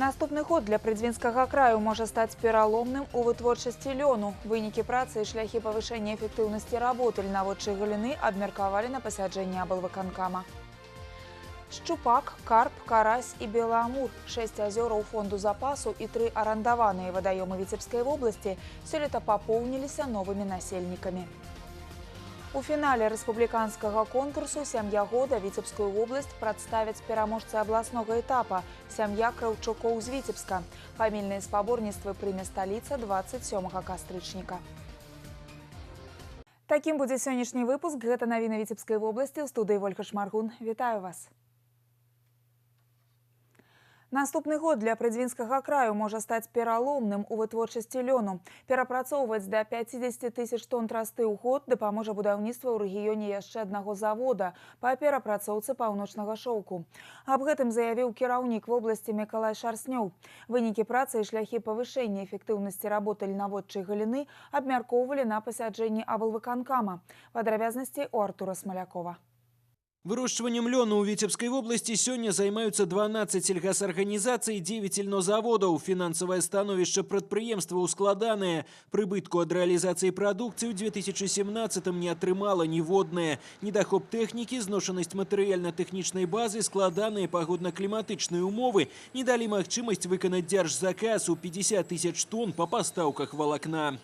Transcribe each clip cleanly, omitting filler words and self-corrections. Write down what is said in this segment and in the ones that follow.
Наступны год для Прыдзьвінскага краю можа стаць пераломным у вытворчасці лёну. Вынікі працы і шляхі павышэння эфектыўнасці работы льнаводчай галіны абмеркавалі на пасяджэнні аблвыканкама. Шчупак, карп, карась і белаамур, 6 азёраў фонду запасу і 3 арандаваныя вадаёмы Віцебскай вобласці сёлета папоўніліся новымі насельнікамі. У фінале рэспубліканскага конкурсу «Сям'я года» Віцебскую вобласць прадставяць пераможцы абласнога этапа «Сям'я Краўчукоў з Віцебска». Фамільныя спаборніцтвы прыме сталіца 27 кастрычніка. Такім будзе сённяшні выпуск. Гэта навіны Віцебскай вобласці. У студыі Вольга Шмаргун. Вітаю вас. Наступны год для Прыдзьвінскага краю можа стаць пераломным у вытворчасці лёну. Перапрацоўваць да 50 тысяч тонн трасты ў год дапаможа будаўніцтва ў рэгіёне яшчэ аднаго завода па перапрацоўцы паўночнага шоўку. Аб гэтым заявіў кіраўнік вобласці Мікалай Шарснёў. Вынікі працы і шляхі павышэння эфектыўнасці работы льнаводчай галіны абмяркоўвалі на пасяджэнні аблвыканкама. Падрабязнасці у Артура Смалякова. Вырощиванием лёна у Витебской области сегодня займаются 12 сельгасарганизаций и 9 льнозаводов. Финансовое становище предприемства ускладанное. Прибытку от реализации продукции в 2017-м не атрымала ніводная. Недохоп техники, зношенность материально-техничной базы, складанные погодно-климатичные умовы не дали магчимость выконать держзаказ у 50 тысяч тонн по поставках волокна.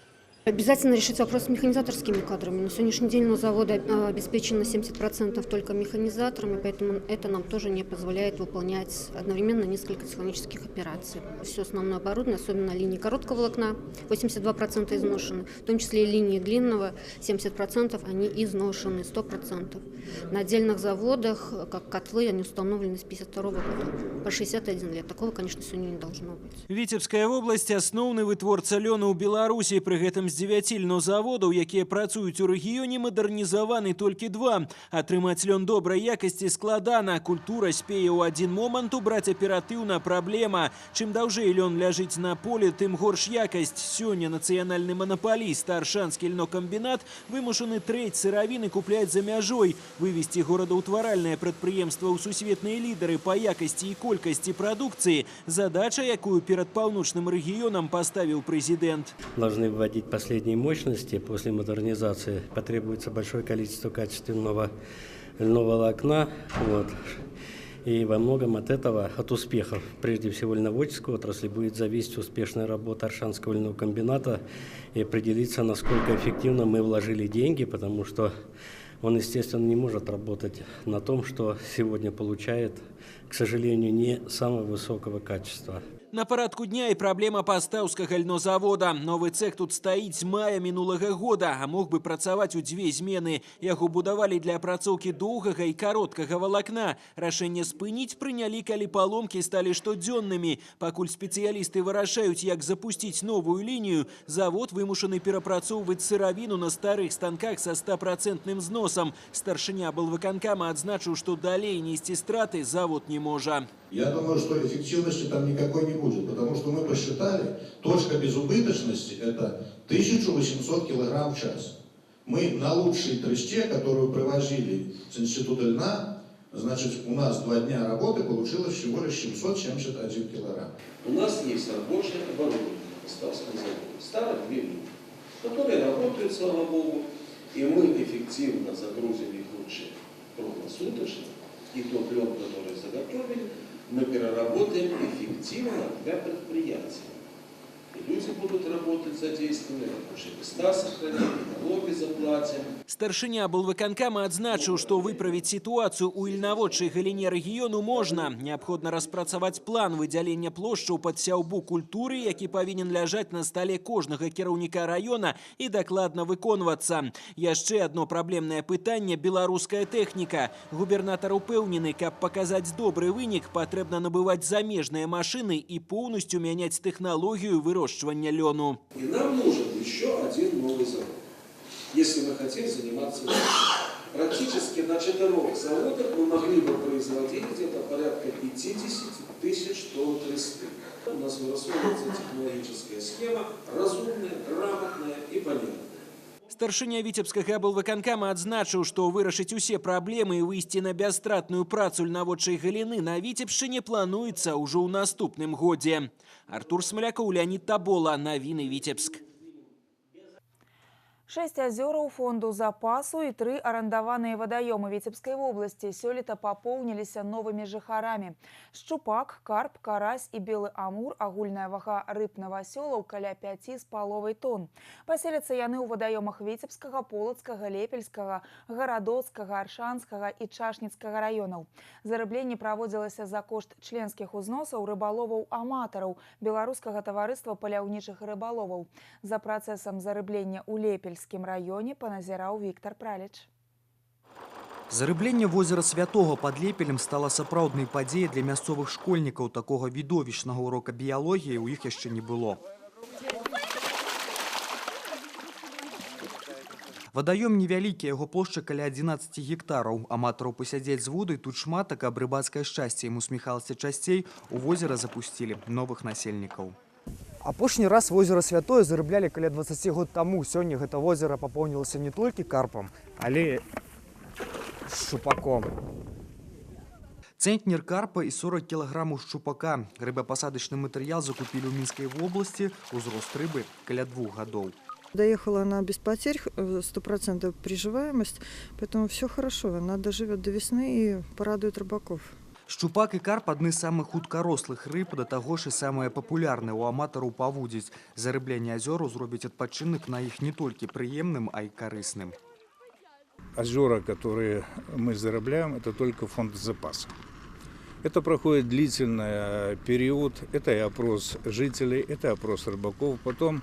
Обязательно решить вопрос с механизаторскими кадрами. На сегодняшний день на заводе обеспечено 70% только механизаторами, поэтому это нам тоже не позволяет выполнять одновременно несколько технологических операций. Все основное оборудование, особенно линии короткого волокна, 82% изношены, в том числе и линии длинного, 70% они изношены, 100%. На отдельных заводах, как котлы, они установлены с 52 года, по 61 лет. Такого, конечно, сегодня не должно быть. Витебская область – основный вытворца лёну у Беларуси. При этом з 9 льнозаводаў, якія працуюць у рэгіёне, мадэрнізаваны толькі 2. Атрымаць лён добрай якасці складана. Культура спее ў адзін момант убраць аператыўна праблема. Чым даўжэй лён ляжыць на поле, тым горш якасць. Сёння нацыянальны манаполіст Аршанскі льнокамбінат вымушаны трэць сыравіны купляць за мяжой. Вывесці горадаўтваральнае прадпрыемства ў сусветныя лідары па якасці і колькасці прадукцыі – задача, якую перад паўночным рэгіёнам паставіў прэзідэнт. Должны вводить последние мощности. После модернизации потребуется большое количество качественного льноволокна. И во многом от этого, от успехов, прежде всего льноводческой отрасли, будет зависеть успешная работа Аршанского льнового комбината и определиться, насколько эффективно мы вложили деньги, потому что он, естественно, не может работать на том, что сегодня получает, к сожалению, не самого высокого качества. На парадку дня и проблема пастаўскага льнозавода. Новый цех тут стаіць з мая мінулага года, а мог бы працаваць у 2 змены. Яго будавалі для апрацоўкі доўгага і кароткага валакна. Рашэнне спыніць прынялі, калі паломкі сталі штодзённымі. Пакуль спецыялісты вырашаюць, як запусціць новую лінію, завод вымушаны перапрацоўваць сыравіну на старых станках со 100% зносам. Старшыня аблвыканкама адзначыў, што далей несці страты завод не можа. Я думаю, что эффективности там никакой не будет, потому что мы посчитали, точка безубыточности – это 1800 килограмм в час. Мы на лучшей тресте, которую привозили с института льна, значит, у нас 2 дня работы получилось всего лишь 771 килограмм. У нас есть рабочее оборудование на Ставском заводе, старых 2 линии, которые работают, слава богу, и мы эффективно загрузили их лучше круглосуточно, и тот лед, который заготовили, мы переработаем эффективно для предприятия. И люди будут работать задействованные, рабочие места сохраним, налоги заплатим. Старшыня аблвыканкама адзначыў, што выправіць сітуацыю ў льнаводчай галіне рэгіёну можна. Неабходна распрацаваць план выдзялення плошчаў пад сяўбу культуры, які павінен ляжаць на стале кожнага кіраўніка раёна і дакладна выконвацца. Яшчэ адно праблемнае пытанне – беларуская тэхніка. Губернатар упэўнены, каб паказаць добры вынік, патрэбна набываць замежныя машыны і поўнасцю мяняць тэхналогію вырощвання лёну. И нам нужен еще один новый завод, если мы хотим заниматься этим. Практически на 4 заводах мы могли бы производить где-то порядка 50 тысяч тонн тресты. У нас вырисовывается технологическая схема, разумная, грамотная и понятная. Старшыня віцебскага аблвыканкама адзначыў, што вырашыць усе праблемы і выйсці на бясстратную працу льнаводчай галіны на Віцебшчыне плануецца ўжо ў наступным годзе. Артур Смоляков, Леонид Табола. Навіны Віцебск. 6 азёраў фонду запасу і 3 арандаваныя вадаёмы Віцебскай вобласці сёлета папоўніліся новымі жыхарамі. Шчупак, карп, карась і белы амур, агульная вага рыб новасёлаў каля 5,5 тонн. Паселяцца яны ў вадаёмах Віцебскага, Полацкага, Лепельскага, Гарадоцкага, Аршанскага і Чашніцкага раёнаў. Зарыбленне праводзілася за кошт членскіх узносаў рыбаловаў-аматараў Беларускага таварыства паляўнічых рыбаловаў. За працэсам зарыблення ў Лепельскім районе паназіраў Віктор Праліч. Зарыбленне возера Святого пад Лепелем стала сапраўднай падзеяй для мясцовых школьнікаў. Такога відовішчнага урока біялогіі ў іх яшчэ не было. Вадаём невялікі, яго плошча каля 11 гектараў. Аматараў пасядзець з вудай тут шмат, а каб рыбацкае шчасце ім усміхалася часцей, у возера запусцілі новых насельнікаў. Апошні раз возера Святое зарыблялі каля 20 год таму. Сёння гэта возера папоўнілася не толькі карпам, але шчупаком. Цэнтнер карпа і 40 кілаграмаў шчупака. Рыбапасадачны матэрыял закупілі ў Мінскай вобласці. Узрост рыбы каля 2 гадоў. Доехала она без потерь, 100% приживаемость, поэтому все хорошо. Она доживет до весны и порадует рыбаков. Шчупак і карп адны з самых хуткарослых рыб, да таго ж і самыя папулярныя ў аматараў павудзіць. Зарыбленне азёраў зробіць адпачынак на іх не толькі прыемным, а і карысным. Озера, которые мы зарабляем, это только фонд запаса. Это проходит длительный период, это и опрос жителей, это опрос рыбаков. Потом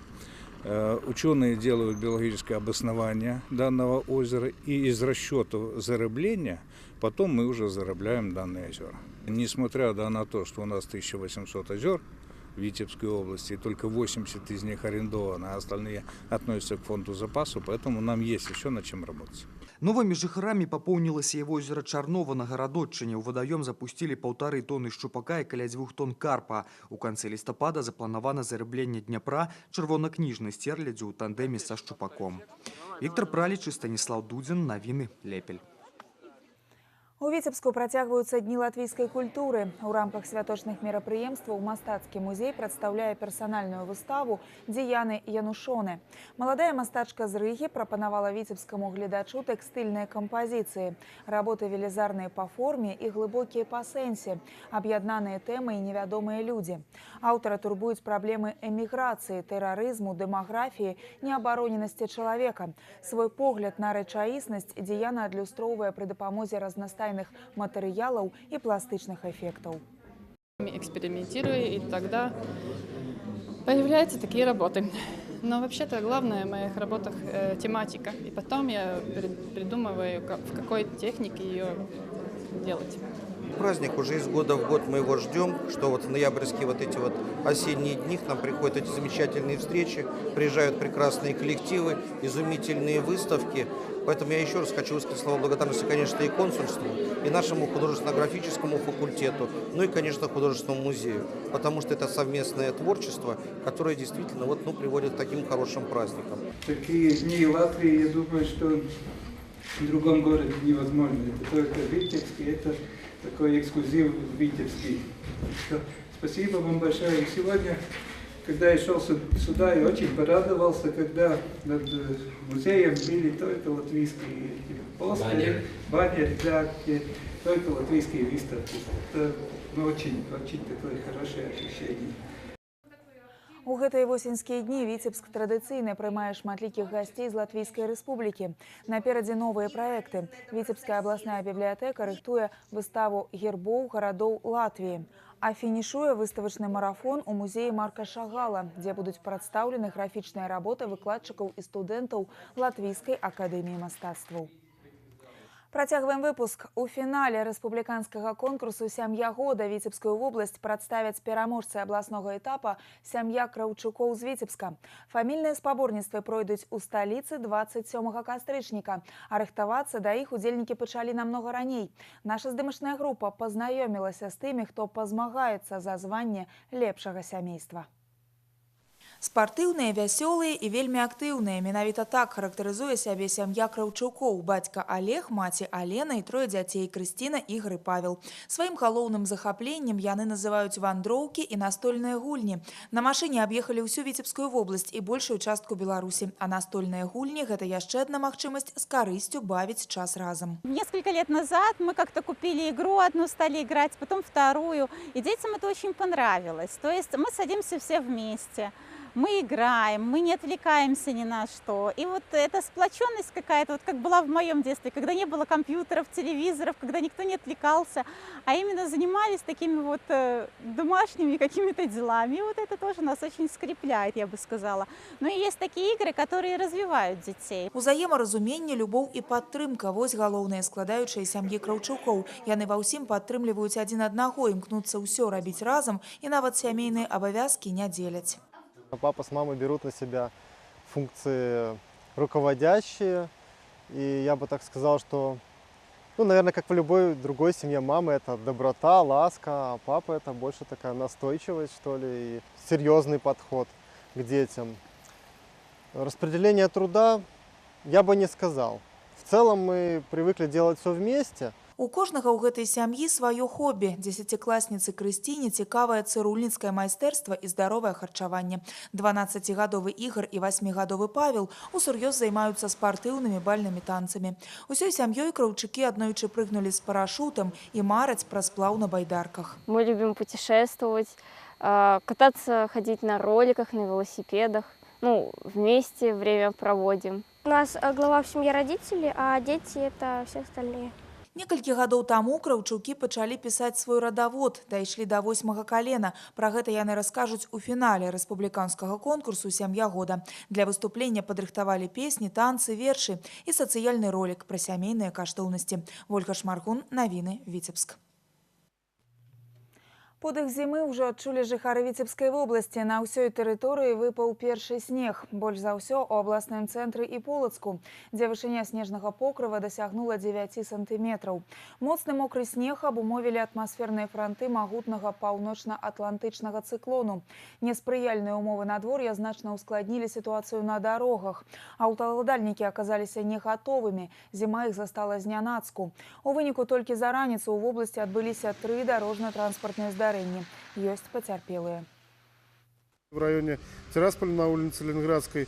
ученые делают биологическое обоснование данного озера, и из расчетов зарыбления потом мы уже зарабляем данные озера. Несмотря на то, что у нас 1800 озер в Витебской области, и только 80 из них арендованы, а остальные относятся к фонду запасу, поэтому нам есть еще над чем работать. Новымі жыхарамі папоўнілася і возера Чарнова на Гарадоччыне. У вадаём запусцілі 1,5 тонны шчупака і каля 2 тонн карпа. У канцы лістапада запланавана зарыбленне Дняпра чырвонакніжнай стерлядзю ў тандэме са шчупаком. Віктор Праліч і Станіслав Дудзін. Навіны Лепель. У Віцебску працягваюцца дні латвійскай культуры. У рамках святочных мерапрыемстваў мастацкі музей прадстаўляе персанальную выставу «Дзеяны Янушоны». Маладая мастачка з Рыгі прапанавала віцебскаму гледачу тэкстыльныя кампазіцыі. Работы велізарныя па форме і глыбокія па сэнсе, аб'яднаныя тэмы і невядомыя людзі. Аўтара турбуюць праблемы эміграцыі, тэрарызму, дэмаграфіі, неабароненасці чалавека. Свой погляд на рэчаіснасць Дзеяна адлюстроўвае пры дапамозе разнастайных материалов и пластичных эффектов. Экспериментирую, и тогда появляются такие работы. Но вообще-то главное в моих работах тематика. И потом я придумываю, в какой технике ее делать. Праздник уже из года в год мы его ждем, что вот ноябрьские вот эти вот осенние дни к нам приходят эти замечательные встречи, приезжают прекрасные коллективы, изумительные выставки. Поэтому я еще раз хочу высказать слова благодарности, конечно, и консульству, и нашему художественно-графическому факультету, ну и, конечно, художественному музею, потому что это совместное творчество, которое действительно приводит к таким хорошим праздникам. Такие дни Латвии, я думаю, что в другом городе невозможно. Это только Витебский, это такой эксклюзив витебский. Спасибо вам большое. И сегодня, когда я шел сюда, я очень порадовался, когда над музеем были только латвийские постеры, баннеры, да, где только латвийские выставки. Это очень такое хорошее ощущение. У гэтыя восеньскія дні Віцебск традыцыйна прымае шматлікіх гасцей з Латвійскай рэспублікі. Наперадзе новыя праекты. Віцебская абласная бібліятэка рыхтуе выставу гербоў гарадоў Латвіі. А фінішуе выставачны марафон у музеі Марка Шагала, дзе будуць прадстаўлены графічныя работы выкладчыкаў і студэнтаў Латвійскай акадэміі мастацтваў. Працягваем выпуск. У фінале рэспубліканскага конкурсу «Сям'я года» Віцебскую вобласць прадставяць пераможцы абласнога этапа «Сям'я Краўчукоў з Віцебска». Фамільныя спаборніцтвы пройдуць у сталіцы 27 кастрычніка, а рыхтавацца да іх удзельнікі пачалі намнога раней. Наша здымачная група пазнаёмілася з тымі, хто пазмагаецца за званне лепшага сямейства. Спартыўныя, вясёлыя і вельмі актыўныя. Менавіта так характарызуе сябе сям'я Краўчукоў. Бацька Олег, маці Алена і трое дзяцей Крысціна, Ігор і Павел. Сваім галоўным захапленнем яны называюць вандроўкі і настольныя гульні. На машыне аб'ехалі ўсю Віцебскую вобласць і большую частку Беларусі. А настольныя гульні – гэта яшчэ одна магчымасць з карысцю бавіць час разом. Несколько лет назад мы как-то купили игру, одну стали играть, потом вторую. И детям это очень понравилось. То есть мы садимся все вместе. Мы играем, мы не отвлекаемся ни на что. И вот эта сплоченность какая-то, вот как была в моем детстве, когда не было компьютеров, телевизоров, когда никто не отвлекался, а именно занимались такими вот домашними какими-то делами. И вот это тоже нас очень скрепляет, я бы сказала. Но и есть такие игры, которые развивают детей. Узаемаразуменне, любоў і падтрымка – вось галоўныя складаючыя сям'і Краўчукоў. Яны ва ўсім падтрымліваюць адзін аднаго, імкнуцца ўсё рабіць разам і нават сямейныя абавязкі не дзеляць. Папа с мамой берут на себя функции руководящие. И я бы так сказал, что, наверное, как в любой другой семье, мама – это доброта, ласка, а папа – это больше такая настойчивость, что ли, и серьезный подход к детям. Распределение труда я бы не сказал. В целом мы привыкли делать все вместе. У кожнага ў гэтай сям'і сваё хобі. 10-класніцы Крысціне цікавае цырульніцкае майстэрства і здаровае харчаванне. 12-гадовы Ігор і 8-гадовы Павел усур'ёз займаюцца спартыўнымі бальнымі танцамі. Усёй сям'ёй Краўчукі аднойчы прыгнулі з парашутам і мараць пра сплаў на байдарках. Мы любим путешествовать, кататься, ходить на роликах, на велосипедах. Вместе время проводим. У нас глава в семье родители, а дети – это все остальные. Некалькі гадоў таму Краўчукі пачалі пісаць свой радавод, дайшлі да 8-га калена. Пра гэта яны раскажуць у фінале рэспубліканскага конкурсу «Сям'я года». Для выступлення падрыхтавалі песні, танцы, вершы і сацыяльны ролік пра сямейныя каштоўнасці. Вольга Шмаргун, навіны, Віцебск. Подых зімы ўжо адчулі жыхары Віцебскай вобласці. На ўсёй тэрыторыі выпаў першы снег. Больш за ўсё у абласным цэнтры і Полацку, дзе вышыня снежнага покрыва дасягнула 9 сантыметраў. Моцны мокры снег абумовілі атмасферныя франты магутнага паўночна-атлантычнага цыклону. Неспрыяльныя ўмовы надвор'я значна ускладнілі сітуацыю на дарогах. Аўталадальнікі аказаліся не гатовымі. Зіма іх застала знянацку. У выніку толькі за раніцу ў вобласці адбыліся 3 дарожна-транспартныя здарэнні. Есть потерпелые. В районе Тирасполя на улице Ленинградской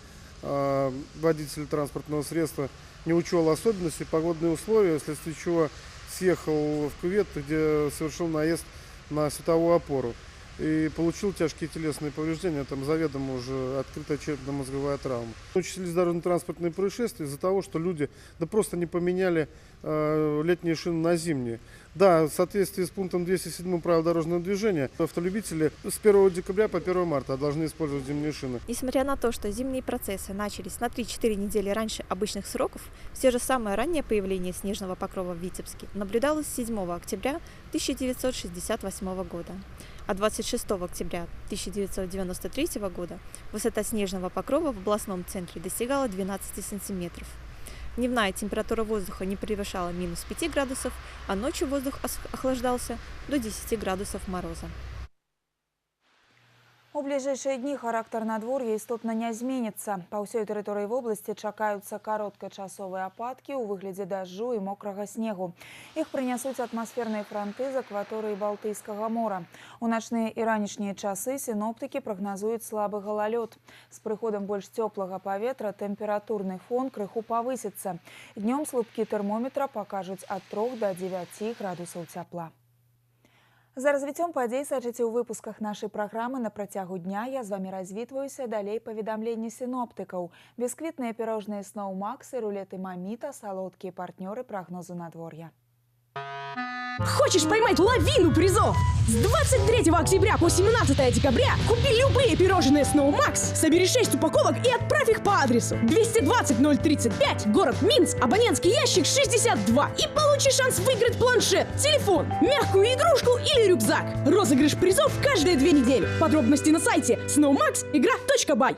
водитель транспортного средства не учел особенностей, погодные условия, вследствие чего съехал в кювет, где совершил наезд на световую опору и получил тяжкие телесные повреждения, там заведомо уже открытая черепно-мозговая травма. Участились дорожно-транспортные происшествия из-за того, что люди просто не поменяли летние шины на зимние. Да, в соответствии с пунктом 207 правил дорожного движения, автолюбители с 1 декабря по 1 марта должны использовать зимние шины. Несмотря на то, что зимние процессы начались на 3-4 недели раньше обычных сроков, все же самое раннее появление снежного покрова в Витебске наблюдалось 7 октября 1968 года. А 26 октября 1993 года высота снежного покрова в областном центре достигала 12 сантиметров. Дневная температура воздуха не превышала минус 5 градусов, а ночью воздух охлаждался до 10 градусов мороза. У ближайшие дни характар надвор'я істотна не зменіцца. Па ўсёй тэрыторыі вобласці чакаюцца кароткачасовыя ападкі ў выглядзе дажджу і мокрага снегу. Іх прынясуць атмасферныя франты з акваторыі Балтыйскага мора. У начныя і ранішнія часы сіноптыкі прагназуюць слабы галалёд. З прыходам больш цёплага паветра тэмпературны фон крыху павысіцца. Днём слупкі тэрмометра пакажуць ад 3 до 9 градусаў цяпла. За развіццём падзей сачыце ў выпусках нашай праграмы на працягу дня. Я з вамі развітваюся. Далей паведамленні сіноптыкаў. Бесквітныя пірожныя Snow Max і рулеты Маміта – салодкія партнёры прагнозу надвор'я. Хочешь поймать лавину призов? С 23 октября по 17 декабря купи любые пирожные Snow Max, собери 6 упаковок и отправь их по адресу 220-035, город Минск, абонентский ящик 62 и получи шанс выиграть планшет, телефон, мягкую игрушку или рюкзак. Розыгрыш призов каждые 2 недели. Подробности на сайте snowmaxigра.by.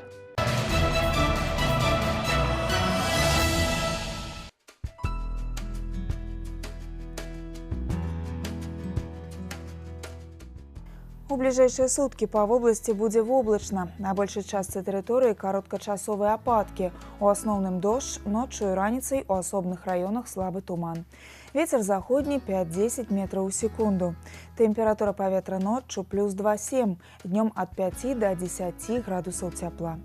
У бліжэйшыя суткі па вобласці будзе воблачна. На большай частцы тэрыторыі кароткачасовыя ападкі. У асноўным дождж, ноччу і раніцай у асобных раёнах слабы туман. Вецер заходні 5-10 метраў у секунду. Тэмпература паветра ноччу плюс 2,7, днём ад 5 до 10 градусаў цяпла.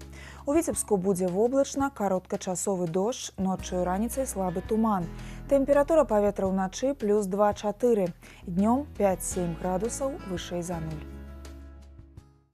У Віцебску будзе воблачна, кароткачасовы дождж, ноччу і раніцай слабы туман. Тэмпература паветра ўначы плюс 2,4, днём 5-7 градусаў вышэй за 0.